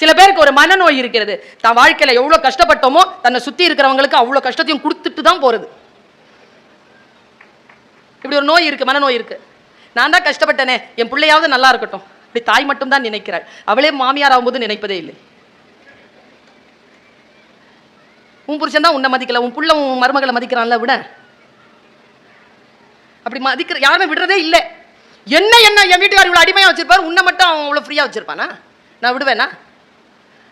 சில பேருக்கு ஒரு மனநோய் இருக்கிறது. தான் வாழ்க்கையில எவ்வளவு கஷ்டப்பட்டோமோ தன்னை சுத்தி இருக்கிறவங்களுக்கு அவ்வளவு கஷ்டத்தையும் கொடுத்துட்டு தான் போறது. இப்படி ஒரு நோய் இருக்கு, மனநோய் இருக்கு. நான் தான் கஷ்டப்பட்டனே, என் பிள்ளையாவது நல்லா இருக்கட்டும், இப்படி தாய் மட்டும் தான் நினைக்கிறாள். அவளே மாமியார் ஆகும்போது நினைப்பதே இல்லை. உன் புருஷன் தான் உன்னை மதிக்கல, உன் புள்ள உன் மருமகளை மதிக்கிறான்ல, விட. அப்படி மதிக்கிற யாருமே விடுறதே இல்லை. என்ன என் வீட்டுக்காரர் இவ்வளவு அடிமையா வச்சிருப்பாரு, உன்னை மட்டும் அவன் அவ்வளவு ஃப்ரீயா வச்சிருப்பானா? நான் விடுவேனா?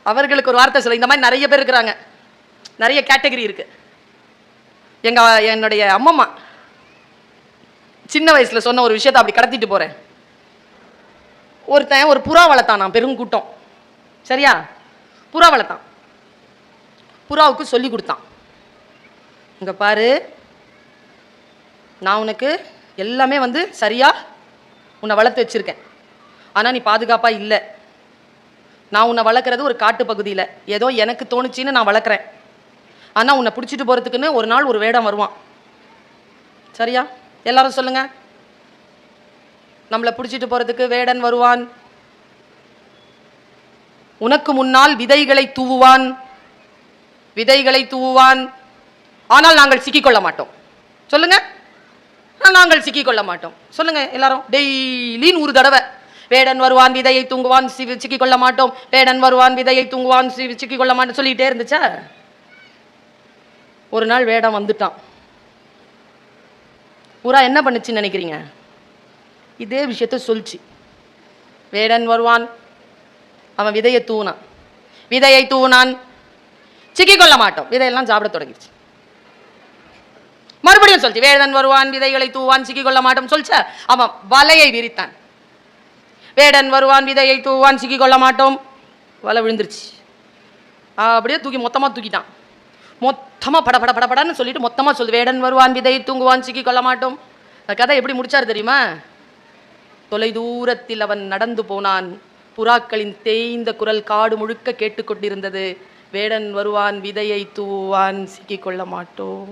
அவர்களுக்கு ஒரு வார்த்தை சொல்ல. இந்த மாதிரி நிறைய பேர் இருக்கிறாங்க, நிறைய கேட்டகரி இருக்கு. என்னுடைய அம்மம்மா சின்ன வயசுல சொன்ன ஒரு விஷயத்தை அப்படி கடத்திட்டு போறேன். ஒருத்தன் ஒரு புறா வளர்த்தான், நான் பெருங்கூட்டம், சரியா? புறா வளர்த்தான். புறாவுக்கு சொல்லி கொடுத்தான், இங்க பாரு, நான் உனக்கு எல்லாமே சரியா உன்னை வளர்த்து வச்சிருக்கேன். ஆனா நீ பாதுகாப்பா இல்லை. நான் உன்னை வளர்க்குறது ஒரு காட்டு பகுதியில், ஏதோ எனக்கு தோணுச்சின்னு நான் வளர்க்குறேன். ஆனால் உன்னை பிடிச்சிட்டு போகிறதுக்குன்னு ஒரு நாள் ஒரு வேடம் வருவான், சரியா? எல்லாரும் சொல்லுங்க. நம்மளை பிடிச்சிட்டு போகிறதுக்கு வேடன் வருவான். உனக்கு முன்னால் விதைகளை தூவுவான், விதைகளை தூவுவான். ஆனால் நாங்கள் சிக்கிக்கொள்ள மாட்டோம். சொல்லுங்க, நாங்கள் சிக்கிக்கொள்ள மாட்டோம். சொல்லுங்க எல்லாரும். டெய்லி 100 தடவை வேடன் வருவான், விதையை தூங்குவான், சிக்கிக்கொள்ள மாட்டோம். வேடன் வருவான், விதையை தூங்குவான், சிக்கிக்கொள்ள மாட்டோம் சொல்லிக்கிட்டே இருந்துச்சா? ஒரு நாள் வேடம் வந்துட்டான். புறா என்ன பண்ணுச்சுன்னு நினைக்கிறீங்க? இதே விஷயத்த சொல்லிச்சு. வேடன் வருவான், அவன் விதையை தூவினான், விதையை தூவினான், சிக்கிக்கொள்ள மாட்டோம், விதையெல்லாம் சாப்பிட தொடங்கிடுச்சு. மறுபடியும் சொல்லிச்சு, வேடன் வருவான், விதைகளை தூவான், சிக்கிக்கொள்ள மாட்டோம் சொல்லிச்ச. அவன் வலையை விரித்தான். வேடன் வருவான், விதையை தூவான், சிக்கிக்கொள்ள மாட்டோம். வலை விழுந்துருச்சு. அப்படியே மொத்தமாக தூக்கிட்டான். மொத்தமாக பட பட படன்னு சொல்லிட்டு மொத்தமாக சொல்லு, வேடன் வருவான், விதையை தூங்குவான், சிக்கிக்கொள்ள மாட்டோம். அந்த கதை எப்படி முடிச்சார் தெரியுமா? தொலை தூரத்தில் அவன் நடந்து போனான். புறாக்களின் தேய்ந்த குரல் காடு முழுக்க கேட்டுக்கொண்டிருந்தது. வேடன் வருவான், விதையை தூவான், சிக்கிக்கொள்ள மாட்டோம்.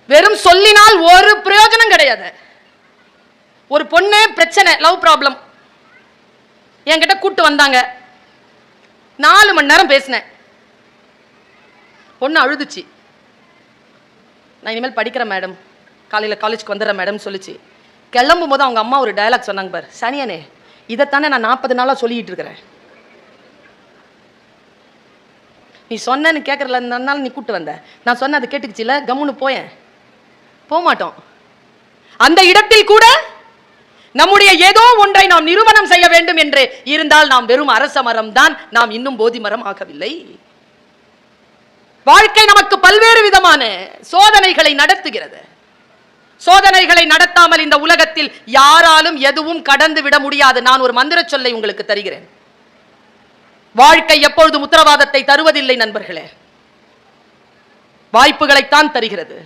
வெறும் சொல்லினால் ஒரு பிரயோஜனம் கிடையாது. ஒரு பொண்ணு பிரச்சனை, லவ் ப்ராப்ளம், என்கிட்ட கூட்டு வந்தாங்க. 4 மணி நேரம் பேசினேன். பொண்ணு அழுதுச்சு. நான் இனிமேல் படிக்கிறேன் மேடம், காலையில் காலேஜ்க்கு வந்துடுறேன் மேடம் சொல்லிச்சு. கிளம்பும் போது அவங்க அம்மா ஒரு டயலாக் சொன்னாங்க பார், சனியனே இதைத்தானே நான் 40 நாளாக சொல்லிட்டு இருக்கிறேன், நீ சொன்னேன்னு கேட்கறல, இருந்தாலும் நீ கூட்டு வந்த, நான் சொன்ன அதை கேட்டுக்குச்சுல, கம்முன்னு போயேன். போக மாட்டோம். அந்த இடத்தில் கூட நம்முடைய ஏதோ ஒன்றை நாம் நிரூபணம் செய்ய வேண்டும் என்று இருந்தால் நாம் வெறும் அரச மரம் தான், நாம் இன்னும் போதி மரம் ஆகவில்லை. வாழ்க்கை நமக்கு பல்வேறு விதமான சோதனைகளை நடத்துகிறது. சோதனைகளை நடத்தாமல் இந்த உலகத்தில் யாராலும் எதுவும் கடந்து விட முடியாது. நான் ஒரு மந்திர சொல்லை உங்களுக்கு தருகிறேன். வாழ்க்கை எப்பொழுதும் உத்தரவாதத்தை தருவதில்லை நண்பர்களே, வாய்ப்புகளைத்தான் தருகிறது.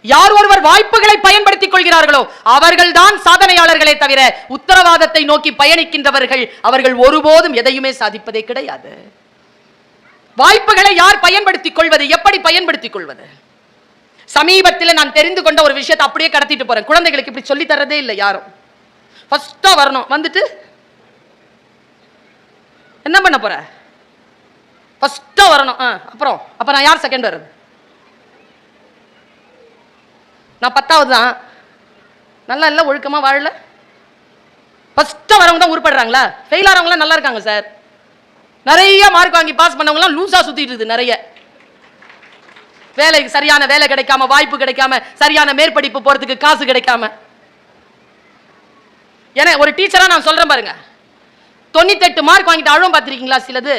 யார் ஒருவர் வாய்ப்புகளை பயன்படுத்திக் கொள்கிறார்களோ அவர்கள்தான் சாதனையாளர்களே தவிர உத்தரவாதத்தை நோக்கி பயணிக்கின்றவர்கள் அவர்கள் ஒருபோதும் எதையுமே சாதிப்பதே கிடையாது. வாய்ப்புகளை யார் பயன்படுத்திக் கொள்வது, எப்படி பயன்படுத்திக் கொள்வது? சமீபத்தில் நான் தெரிந்து கொண்ட ஒரு விஷயத்தை அப்படியே கடத்திட்டு போறேன். குழந்தைகளுக்கு இப்படி சொல்லி தரதே இல்லை யாரும். ஃபர்ஸ்டா வரணும், வந்துட்டு என்ன பண்ண போற, ஃபர்ஸ்டா வரணும். அப்புறம் அப்ப நான் யார் செகண்ட் வர்றது? நான் 10வது தான், நல்லா இல்லை, ஒழுக்கமா வாழல. ஃபர்ஸ்டா வரவங்க தான் உருப்படுறாங்களா? ஃபெயில் ஆறவங்களாம் நல்லா இருக்காங்க சார். நிறைய மார்க் வாங்கி பாஸ் பண்ணவங்களாம் லூசா சுத்திட்டு இருக்குது. நிறைய வேலை, சரியான வேலை கிடைக்காம, வாய்ப்பு கிடைக்காம, சரியான மேற்படிப்பு போறதுக்கு காசு கிடைக்காம. ஏன்னா ஒரு டீச்சரா நான் சொல்றேன் பாருங்க, 98 மார்க் வாங்கிட்டு அழுவம் பார்த்திருக்கீங்களா? சிலது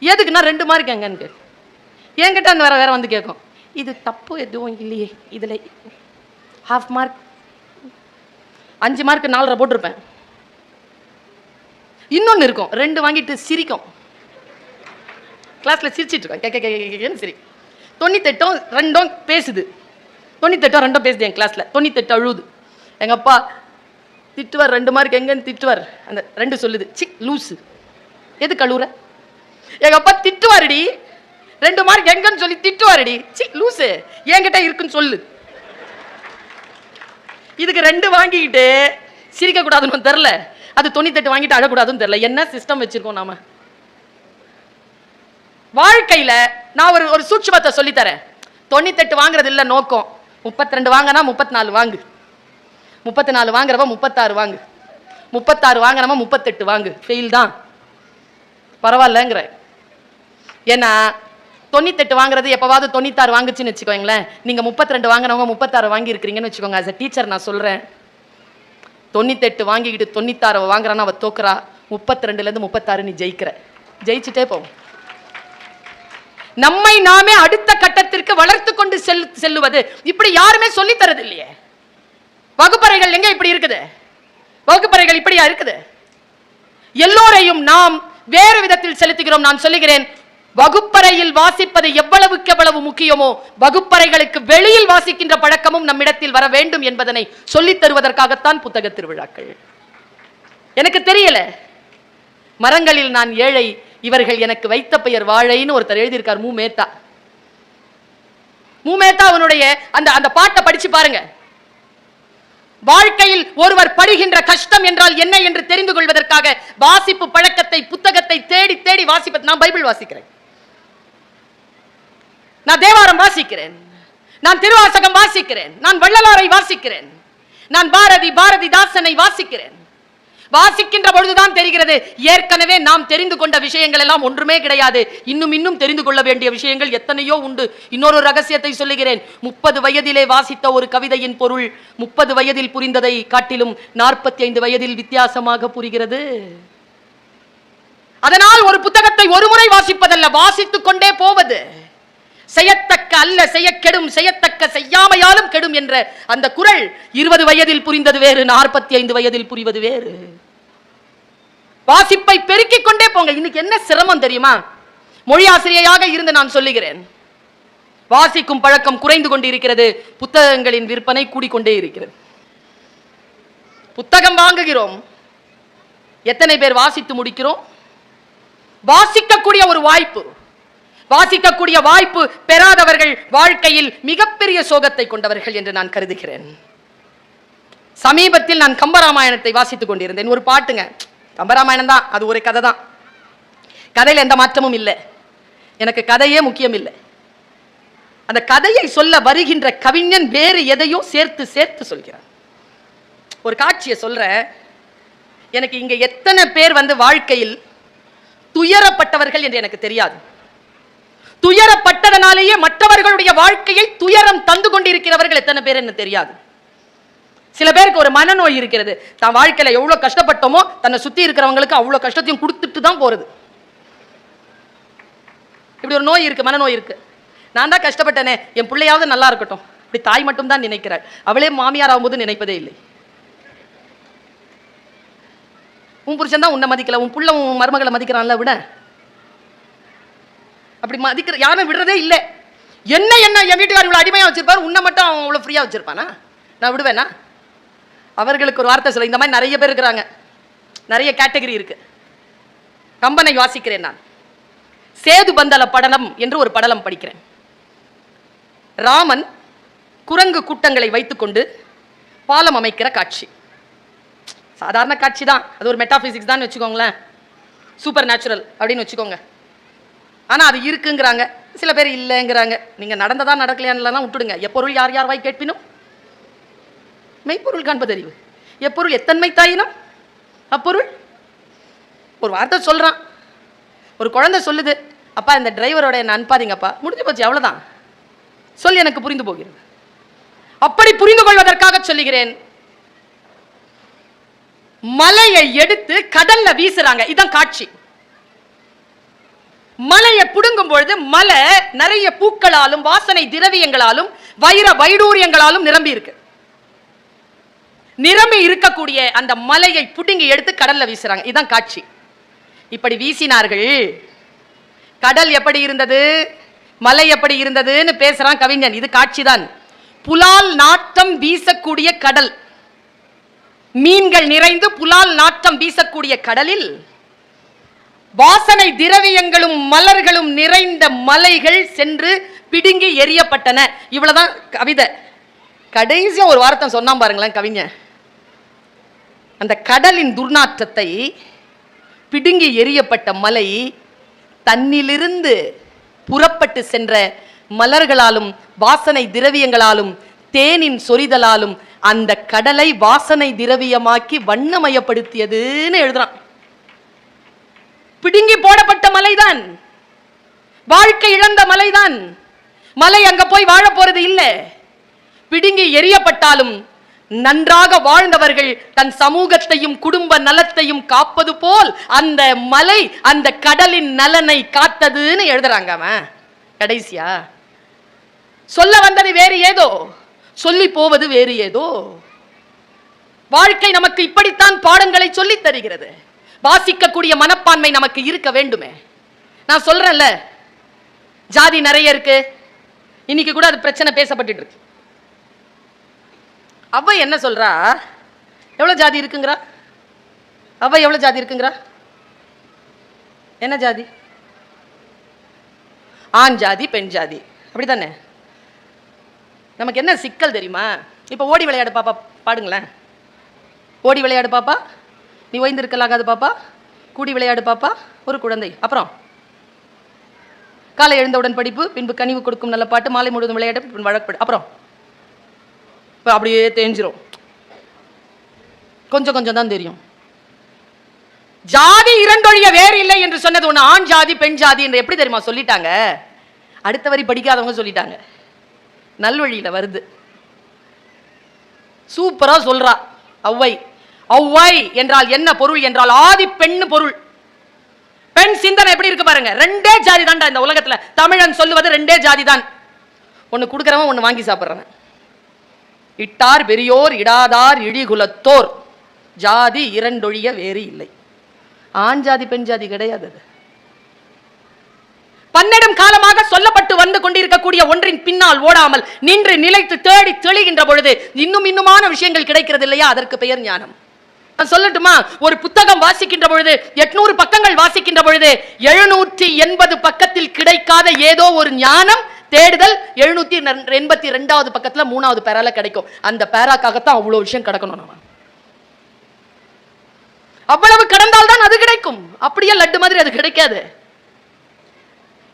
எதுக்குன்னா 2 மார்க் எங்கன்னு என்கிட்ட வேற வேற வந்து கேட்கும், இது தப்பு எதுவும் இல்லையே, இதுல ½ மார்க், 5 மார்க் 4.5 போட்டிருப்பேன். இன்னொன்னு இருக்கும், 2 வாங்கிட்டு சிரிக்கும், கிளாஸ்ல சிரிச்சிட்டு இருக்கோம், சரி. 98 2 பேசுது, 98 2 பேசுது என் கிளாஸ்ல. 98 அழுது. எங்க அப்பா திட்டுவார், 2 மார்க் எங்கன்னு திட்டுவார். அந்த 2 சொல்லுது, சி லூசு, எது கழுவுற? எங்க அப்பா திட்டுவாருடி, 2 மார்க் எங்கன்னு சொல்லி திட்டுவாருடி, சி லூசு, என்கிட்ட இருக்குன்னு சொல்லு. இதுக்கு 2 வாங்கிக்கிட்டு சிரிக்க கூடாதுன்னு தெரியல. அது 98 வாங்கிட்டு அழக்கூடாதுன்னு தெரியல. என்ன சிஸ்டம் வச்சிருக்கோம் நாம வாழ்க்கையில. நான் ஒரு சூட்சுமத்தை சொல்லித்தரேன். 98 வாங்குறது இல்ல நோக்கம். 32 வாங்கினா 34 வாங்கு, 34 வாங்குறவ 36 வாங்கு, 36 வாங்கினவன் 38 வாங்கு. ஃபெயில் தான், பரவாயில்லங்கிற. ஏன்னா 98 வாங்குறது எப்பவாவது 96 வாங்குச்சுன்னு வச்சுக்கோங்களேன். நீங்க 32 வாங்கினவங்க 36 வாங்கி இருக்கிறீங்கன்னு வச்சுக்கோங்க. as a டீச்சர் நான் சொல்றேன், 98 வாங்கிக்கிட்டு 96 வாங்குறான்னு அவ தோக்குறா. 32ல இருந்து 36 நீ ஜெயிக்கிற. ஜெயிச்சுட்டே போவோம். நம்மை நாமே அடுத்த கட்டத்திற்கு வளர்த்து கொண்டு செல்லுவது இப்படி யாருமே சொல்லி தரது இல்லையே. வகுப்பறைகள் எங்க இப்படி இருக்குது? வகுப்பறைகள் இப்படியா இருக்குது? எல்லோரையும் நாம் வேறு விதத்தில் செலுத்துகிறோம். நான் சொல்லுகிறேன், வகுப்பறையில் வாசிப்பது எவ்வளவுக்கு எவ்வளவு முக்கியமோ வகுப்பறைகளுக்கு வெளியில் வாசிக்கின்ற பழக்கமும் நம்மிடத்தில் வர வேண்டும் என்பதனை சொல்லித் தருவதற்காகத்தான் புத்தக திருவிழாக்கள். எனக்கு தெரியல, மரங்களில் நான் ஏழை, இவர்கள் எனக்கு வைத்த பெயர் வாழைன்னு ஒருத்தர் எழுதியிருக்கார். மூ மேத்தா அவனுடைய அந்த பாட்டை படிச்சு பாருங்க. வாழ்க்கையில் ஒருவர் படுகின்ற கஷ்டம் என்றால் என்ன என்று தெரிந்து கொள்வதற்காக வாசிப்பு பழக்கத்தை, புத்தகத்தை தேடி தேடி வாசிப்பது. நான் பைபிள் வாசிக்கிறேன், நான் தேவாரம் வாசிக்கிறேன், நான் திருவாசகம் வாசிக்கிறேன், நான் வள்ளலாரை வாசிக்கிறேன், நான் பாரதிதாசனை வாசிக்கிறேன். வாசிக்கின்ற பொழுதுதான் தெரிகிறது, ஏற்கனவே நாம் தெரிந்து கொண்ட விஷயங்கள் எல்லாம் ஒன்றுமே கிடையாது. இன்னும் தெரிந்து கொள்ள வேண்டிய விஷயங்கள் எத்தனையோ உண்டு. இன்னொரு ரகசியத்தை சொல்லுகிறேன். 30 வயதிலே வாசித்த ஒரு கவிதையின் பொருள் 30 வயதில் புரிந்ததை காட்டிலும் 45 வயதில் வித்தியாசமாக புரிகிறது. அதனால் ஒரு புத்தகத்தை ஒரு முறை வாசிப்பதல்ல, வாசித்துக் கொண்டே போவது. செய்யத்தக்க அல்ல செய்ய கெடும், செய்யத்தக்க செய்யாமையாலும் கெடும் என்ற அந்த குறள் 20 வயதில் புரிந்தது வேறு, 45 வயதில் புரிவது வேறு. வாசிப்பை பெருக்கிக் கொண்டே போங்க. இன்னைக்கு என்ன சிரமம் தெரியுமா? மொழி ஆசிரியராக இருந்து நான் சொல்லுகிறேன், வாசிக்கும் பழக்கம் குறைந்து கொண்டு இருக்கிறது, புத்தகங்களின் விற்பனை கூடிக்கொண்டே இருக்கிறது. புத்தகம் வாங்குகிறோம், எத்தனை பேர் வாசித்து முடிக்கிறோம்? வாசிக்கக்கூடிய ஒரு வாய்ப்பு, வாசிக்கக்கூடிய வாய்ப்பு பெறாதவர்கள் வாழ்க்கையில் மிகப்பெரிய சோகத்தை கொண்டவர்கள் என்று நான் கருதுகிறேன். சமீபத்தில் நான் கம்பராமாயணத்தை வாசித்துக் கொண்டிருந்தேன். ஒரு பாட்டுங்க, கம்பராமாயணம் தான், அது ஒரு கதை தான். கதையில் எந்த மாற்றமும் இல்லை, எனக்கு கதையே முக்கியம் இல்லை. அந்த கதையை சொல்ல வருகின்ற கவிஞன் வேறு எதையோ சேர்த்து சேர்த்து சொல்கிறார். ஒரு காட்சியை சொல்ற, எனக்கு இங்க எத்தனை பேர் வாழ்க்கையில் துயரப்பட்டவர்கள் என்று எனக்கு தெரியாது. துயரப்பட்டதனாலேயே மற்றவர்களுடைய வாழ்க்கையை துயரம் தந்து கொண்டிருக்கிறவர்கள் எத்தனை பேர் என்ன தெரியாது. சில பேருக்கு ஒரு மனநோய் இருக்கிறது, தான் வாழ்க்கையில எவ்வளவு கஷ்டப்பட்டோமோ தன்னை சுத்தி இருக்கிறவங்களுக்கு அவ்வளவு கஷ்டத்தையும் கொடுத்துட்டு தான் போறது. இப்படி ஒரு நோய் இருக்கு, மனநோய் இருக்கு. நான் தான் கஷ்டப்பட்டேனே, என் பிள்ளையாவது நல்லா இருக்கட்டும், இப்படி தாய் மட்டும் தான் நினைக்கிறாள். அவளே மாமியார் ஆகும்போது நினைப்பதே இல்லை. உன் புருஷன் தான் உன்னை மதிக்கல, உன் புள்ள உன் மருமகளை மதிக்கிறான்ல, விட அப்படி மதிக்கிற யாரும் விடுறதே இல்லை. என்ன என் வீட்டுக்காரர் இவ்வளவு அடிமையா வச்சிருப்பாரு, உன்னை மட்டும் அவன் அவ்வளவு ஃப்ரீயா வச்சிருப்பானா? நான் விடுவேனா? அவர்களுக்கு ஒரு வார்த்தை சொல்ல, இந்த மாதிரி நிறைய பேர் இருக்கிறாங்க, நிறைய கேட்டகரி இருக்கு. கம்பனை வாசிக்கிறேன் நான். சேது பந்தல படலம் என்று ஒரு படலம் படிக்கிறேன். ராமன் குரங்கு கூட்டங்களை வைத்துக்கொண்டு பாலம் அமைக்கிற காட்சி. சாதாரண காட்சி தான், அது ஒரு மெட்டாபிசிக்ஸ் தான் வச்சுக்கோங்களேன், சூப்பர் நேச்சுரல் அப்படின்னு வச்சுக்கோங்க. ஆனா அது இருக்குங்கிறாங்க, சில பேர் இல்லைங்கிறாங்க. நீங்க நடந்ததா நடக்கலையான்னு விட்டுடுங்க. எப்பொருள் யார் யார் வாய் கேட்பினும் மெய்ப்பொருள் காண்பதறிவு, எப்பொருள் எத்தன்மை தாயினும் அப்பொருள். ஒரு வார்த்தை சொல்றான், ஒரு குழந்தை சொல்லுது, அப்பா இந்த டிரைவரோட என்ன அனுப்பாதீங்கப்பா, முடிஞ்சு போச்சு, அவ்வளவுதான். சொல்லி எனக்கு புரிந்து போகிறது. அப்படி புரிந்து கொள்வதற்காக சொல்லுகிறேன். மலையை எடுத்து கடல்ல வீசுறாங்க, இதான் காட்சி. மலையை புடுங்கும் பொழுது மலை நிறைய பூக்களாலும் வாசனை திரவியங்களாலும் வைர வைடூரியங்களாலும் நிரம்பி இருக்கு. நிரம்பி இருக்கக்கூடிய அந்த மலையை புடுங்கி எடுத்து கடல்ல வீசுறாங்க, இதான் காட்சி. இப்படி வீசினார்கள். கடல் எப்படி இருந்தது, மலை எப்படி இருந்ததுன்னு பேசுறான் கவிஞன். இது காட்சிதான். புலால் நாட்டம் வீசக்கூடிய கடல், மீன்கள் நிறைந்து புலால் நாட்டம் வீசக்கூடிய கடலில் வாசனை திரவியங்களும் மலர்களும் நிறைந்த மலைகள் சென்று பிடுங்கி எரியப்பட்டன. இவ்வளவுதான் கவிதை. கடைசியா ஒரு வார்த்தை சொன்னா பாருங்களேன் கவிஞன், அந்த கடலின் துர்நாற்றத்தை பிடுங்கி எறியப்பட்ட மலை தன்னிலிருந்து புறப்பட்டு சென்ற மலர்களாலும் வாசனை திரவியங்களாலும் தேனின் சொரிதலாலும் அந்த கடலை வாசனை திரவியமாக்கி வண்ணமயப்படுத்தியதுன்னு எழுதுறான். பிடுங்கி போடப்பட்ட மலைதான், வாழ்க்கை இழந்த மலைதான். மலை அங்க போய் வாழ போறது இல்லை. பிடுங்கி எரியப்பட்டாலும் நன்றாக வாழ்ந்தவர்கள் தன் சமூகத்தையும் குடும்ப நலத்தையும் காப்பது போல் அந்த மலை அந்த கடலின் நலனை காத்ததுன்னு எழுதுறாங்க. அவன் கடைசியா சொல்ல வந்தது வேறு ஏதோ, சொல்லி போவது வேறு ஏதோ. வாழ்க்கை நமக்கு இப்படித்தான் பாடங்களை சொல்லி தருகிறது. வாசிக்கக்கூடிய மனப்பான்மை நமக்கு இருக்க வேண்டுமே. நான் சொல்றேன்ல, ஜாதி நிறைய இருக்கு. இன்னைக்கு கூட அது பிரச்சனை பேசப்பட்டு இருக்கு. அவ என்ன சொல்றா? எவ்வளவு ஜாதி இருக்குங்கிறா? அவ எவ்வளவு ஜாதி இருக்குங்கிறா? என்ன ஜாதி? ஆண் ஜாதி பெண் ஜாதி, அப்படித்தானே? நமக்கு என்ன சிக்கல் தெரியுமா? இப்ப ஓடி விளையாடு பாப்பா பாடுங்களேன். ஓடி விளையாடு பாப்பா, நீ ஓய்ந்திருக்கலாகாது பாப்பா, கூடி விளையாடு பாப்பா, ஒரு குழந்தை. அப்புறம் காலை எழுந்தவுடன் படிப்பு, பின்பு கனிவு கொடுக்கும் நல்ல பாட்டு, மாலை முழுவதும் விளையாட்டு, பின் வழக்கு. அப்புறம் அப்படியே தேஞ்சிரும். கொஞ்சம் கொஞ்சம் தான் தெரியும். ஜாதி இரண்டொழிய வேறு இல்லை என்று சொன்னது ஒண்ணு. ஆண் ஜாதி பெண் ஜாதி என்று எப்படி தெரியுமா சொல்லிட்டாங்க? அடுத்த வரி படிக்காதவங்க சொல்லிட்டாங்க. நல்வழியில வருது, சூப்பரா சொல்றா ஔவை. ஔவை என்றால் என்ன பொருள் என்றால் ஆதி பெண் பொருள். பெண் சிந்தனை எப்படி இருக்கு பாருங்க. ரெண்டே ஜாதி தான்டா இந்த உலகத்துல. தமிழன் சொல்லுவது ரெண்டே ஜாதி தான். ஒன்னு கொடுக்கறவன், ஒன்னு வாங்கி சாப்பிடுறவன். இட்டார் பெரியோர் இடாதார் இழிகுலத்தோர், ஜாதி இரண்டொழிய வேறு இல்லை. ஆண் ஜாதி பெண் ஜாதி கிடையாது. பன்னெடும் காலமாக சொல்லப்பட்டு வந்து கொண்டிருக்கக்கூடிய ஒன்றின் பின்னால் ஓடாமல் நின்று நிலைத்து தேடி தெளிகின்ற பொழுது இன்னும் இன்னுமான விஷயங்கள் கிடைக்கிறது இல்லையா? அதற்கு பெயர் ஞானம். நான் சொல்லட்டுமா? ஒரு புத்தகம் வாசிக்கின்ற பொழுது 800 பக்கங்கள் வாசிக்கின்ற பொழுது 780 பக்கத்தில் கிடைக்காத ஏதோ ஒரு ஞானம் தேடுதல் 782வது பக்கத்துல 3வது பேரால கிடைக்கும். அந்த பேராக்காகத்தான் அவ்வளவு விஷயம் கிடக்கணும். நம்ம அவ்வளவு கடந்தால் தான் அது கிடைக்கும். அப்படியே லட்டு மாதிரி அது கிடைக்காது.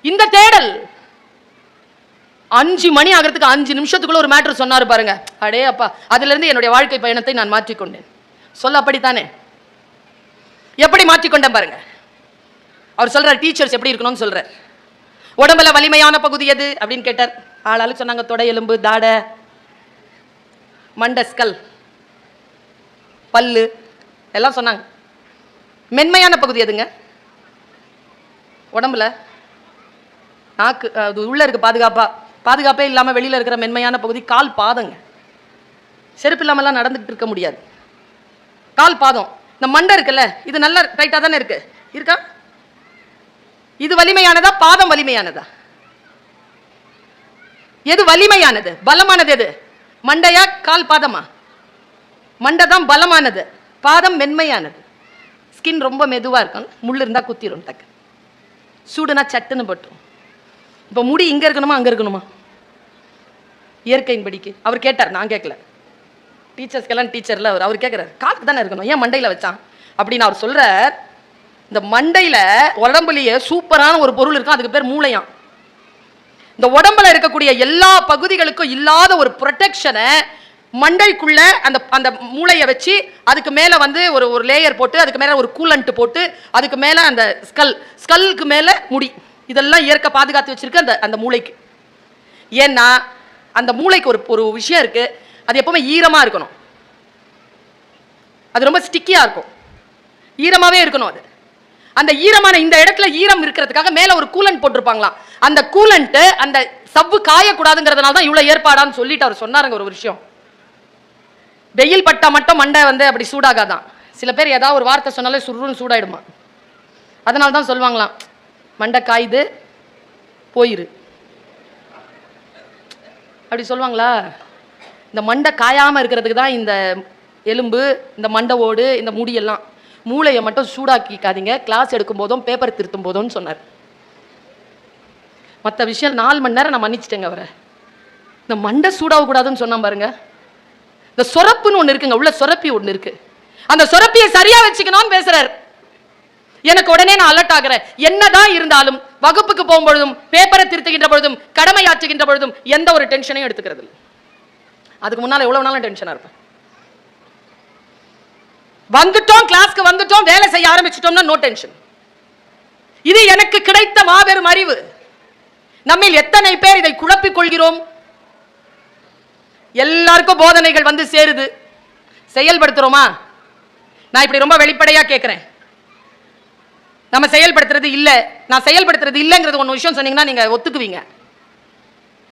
இந்த தேடல் 5 மணி ஆகிறதுக்கு 5 நிமிஷத்துக்குள்ள ஒரு மேட்டர் சொன்னாரு பாருங்க. அடே அப்பா, அதுல இருந்து என்னுடைய வாழ்க்கை பயணத்தை நான் மாற்றிக்கொண்டேன். சொல்ல அப்படித்தானே? எப்படி மாற்றிக்கொண்டேன் பாருங்க. அவர் சொல்றார், டீச்சர்ஸ் எப்படி இருக்கணும்னு சொல்றார். உடம்புல வலிமையான பகுதி எது அப்படின்னு கேட்டார். ஆளாளு சொன்னாங்க தொடை எலும்பு, தாட, மண்டஸ்கல், பல்லு எல்லாம் சொன்னாங்க. மென்மையான பகுதி எதுங்க உடம்புல? நாக்கு. அது உள்ள இருக்கு பாதுகாப்பே இல்லாம வெளியில இருக்கிற மென்மையான பகுதி கால் பாதங்க. செருப்பு இல்லாமலாம் நடந்துகிட்டு இருக்க முடியாது. கால் பாதம். இந்த மண்டை இருக்குல்ல, இது நல்லா டைட்டா தானே இருக்கு. இருக்கா? இது வலிமையானதா பாதம் வலிமையானதா? எது வலிமையானது பலமானது? எது? மண்டையா கால் பாதமா? மண்டை தான் பலமானது, பாதம் மென்மையானது. ஸ்கின் ரொம்ப மெதுவா இருக்கும், முள்ளு இருந்தா குத்திரும், டக்கு சூடுனா சட்டுன்னு பட்டும். இப்போ முடி இங்க இருக்கணுமா அங்க இருக்கணுமா? இயற்கையின் படிக்கு அவர் கேட்டார், நான் கேட்கல. டீச்சர்ஸ்க்கெல்லாம் டீச்சர்ல அவர் கேட்கிறார், காலுக்கு தானே இருக்கணும், ஏன் மண்டையில வச்சான் அப்படின்னு அவர் சொல்றார். இந்த மண்டையில உடம்புலயே சூப்பரான ஒரு பொருள் இருக்கும், அதுக்கு பேர் மூளையாம். இந்த உடம்புல இருக்கக்கூடிய எல்லா பகுதிகளுக்கும் இல்லாத ஒரு ப்ரொடெக்ஷனை மண்டைக்குள்ள அந்த அந்த மூளையை வச்சு அதுக்கு மேல வந்து ஒரு லேயர் போட்டு அதுக்கு மேல ஒரு கூலண்ட் போட்டு அதுக்கு மேல அந்த ஸ்கல்லுக்கு மேல முடி, இதெல்லாம் இயற்கை பாதுகாத்து வச்சிருக்கு அந்த அந்த மூளைக்கு. ஏன்னா அந்த மூளைக்கு ஒரு விஷயம் இருக்கு, அது எப்பவுமே ஈரமா இருக்கணும். அது ரொம்ப ஸ்டிக்கியா இருக்கும், ஈரமாவே இருக்கணும். அது அந்த ஈரமான இந்த இடத்துல ஈரம் இருக்கிறதுக்காக மேல ஒரு கூலண்ட் போட்டிருப்பாங்களாம். அந்த கூலண்ட் அந்த சவ்வு காயக்கூடாதுங்கிறதுனால தான் இவ்வளவு ஏற்பாடான்னு சொல்லிட்டு அவர் சொன்னாருங்க. ஒரு விஷயம், வெயில் பட்டா மட்டும் மண்டை வந்து அப்படி சூடாகாதான். சில பேர் ஏதாவது ஒரு வார்த்தை சொன்னாலே சுருன்னு சூடாயிடுமா. அதனால தான் சொல்லுவாங்களாம், மண்டை காயுது போயிரு அப்படி சொல்லுவாங்களா. இந்த மண்டை காயாம இருக்கிறதுக்கு தான் இந்த எலும்பு, இந்த மண்டை ஓடு, இந்த முடியெல்லாம். மூளையை மட்டும் சூடாக்கிக்காதீங்க கிளாஸ் எடுக்கும் போதும் பேப்பர் திருத்தும் போதும்னு சொன்னார். மற்ற விஷயம் 4 மணி நேரம் நான் மன்னிச்சிட்டேங்க அவரை. இந்த மண்டை சூடாக கூடாதுன்னு சொன்னா பாருங்க. இந்த சொரப்புன்னு ஒன்று இருக்குங்க, உள்ள சொரப்பி ஒன்று இருக்கு. அந்த சுரப்பியை சரியா வச்சுக்கணும்னு பேசுறாரு. எனக்கு உடனே நான் அலர்ட் ஆகிறேன். என்னதான் இருந்தாலும் வகுப்புக்கு போகும்பொழுதும் பேப்பரை திருத்துகின்ற பொழுதும் கடமையாற்றுகின்ற பொழுதும் எந்த ஒரு டென்ஷனையும் எடுத்துக்கிறது இல்லை. அதுக்கு முன்னால எவ்வளவு நாளும் டென்ஷனா இருப்பேன். வந்துட்டோம், கிளாஸ்க்கு வந்துட்டோம், வேலை செய்ய ஆரம்பிச்சிட்டோம்னா நோ டென்ஷன். இது எனக்கு கிடைத்த மாபெரும் அறிவு. நம்மில் எத்தனை பேர் இதை குழப்பிக் கொள்கிறோம்? எல்லாருக்கும் போதனைகள் வந்து சேருது, செயல்படுத்துறோமா? நான் இப்படி ரொம்ப வெளிப்படையா கேட்கிறேன். நம்ம செயல்படுத்துறது இல்ல, நான் செயல்படுத்துறது இல்லைங்கிறது ஒன்று விஷயம் சொன்னீங்கன்னா நீங்க ஒத்துக்குவீங்க.